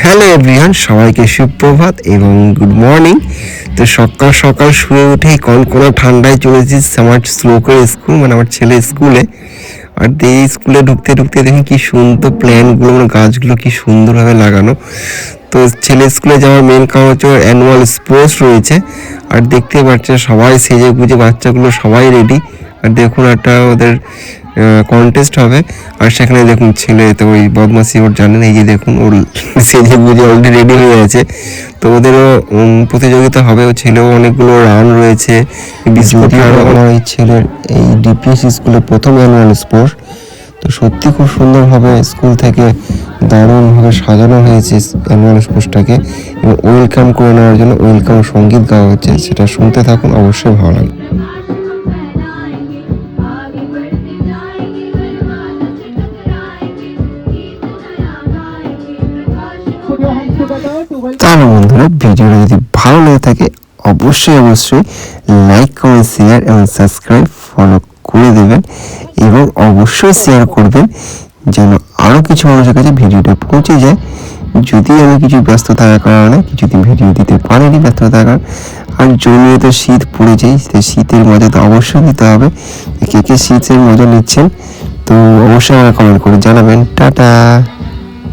Hello everyone, সবাইকে সুপ্রভাত এবং গুড মর্নিং। তো সকাল সকাল শুয়ে উঠেই কনকনা ঠান্ডায় চলেছি আমার শ্লোকের স্কুল, মানে আমার ছেলে স্কুলে। আর এই স্কুলে ঢুকতে ঢুকতে দেখি কি সুন্দর প্ল্যানগুলো, মানে গাছগুলো কি সুন্দরভাবে লাগানো। তো ছেলে স্কুলে যাওয়ার মেন কারণ হচ্ছে অ্যানুয়াল স্পোর্টস রয়েছে। আর দেখতে পাচ্ছেন সবাই সেজে গুজে, বাচ্চাগুলো সবাই রেডি। আর দেখুন একটা ওদের কন্টেস্ট হবে। আর সেখানে দেখুন ছেলে তো ওই বদমাসি ওর জানেন, এই যে দেখুন ওর সেজে গুজে অলরেডি রেডি হয়ে আছে। তো ওদেরও প্রতিযোগিতা হবে। ও ছেলেও অনেকগুলো রান রয়েছে। আমার এই ছেলের এই ডিপিএস স্কুলে প্রথম অ্যানুয়াল স্পোর্টস। তো সত্যি খুব সুন্দরভাবে স্কুল থেকে দারুণভাবে সাজানো হয়েছে অ্যানুয়াল স্পোর্টসটাকে, এবং ওয়েলকাম করে নেওয়ার জন্য ওয়েলকাম সঙ্গীত গাওয়া হচ্ছে। সেটা শুনতে থাকুন, অবশ্যই ভালো লাগবে। তাহলে বন্ধুরা, ভিডিওটা যদি ভালো লেগে থাকে অবশ্যই লাইক কমেন্ট শেয়ার এবং সাবস্ক্রাইব ফলো করে দেবেন, এবং অবশ্যই শেয়ার করবেন যেন আরও কিছু মানুষের কাছে ভিডিওটা পৌঁছে যায়। যদি আমি কিছু ব্যস্ত থাকার কারণে কিছুদিন ভিডিও দিতে পারিনি, ব্যস্ত থাকার, আর জমিয়ে তো শীত পড়েছে, শীতের মজা তো অবশ্যই দিতে হবে। কে কে শীতের মজা নিচ্ছেন তো অবশ্যই আমাকে কমেন্ট করে জানাবেন। টাটা।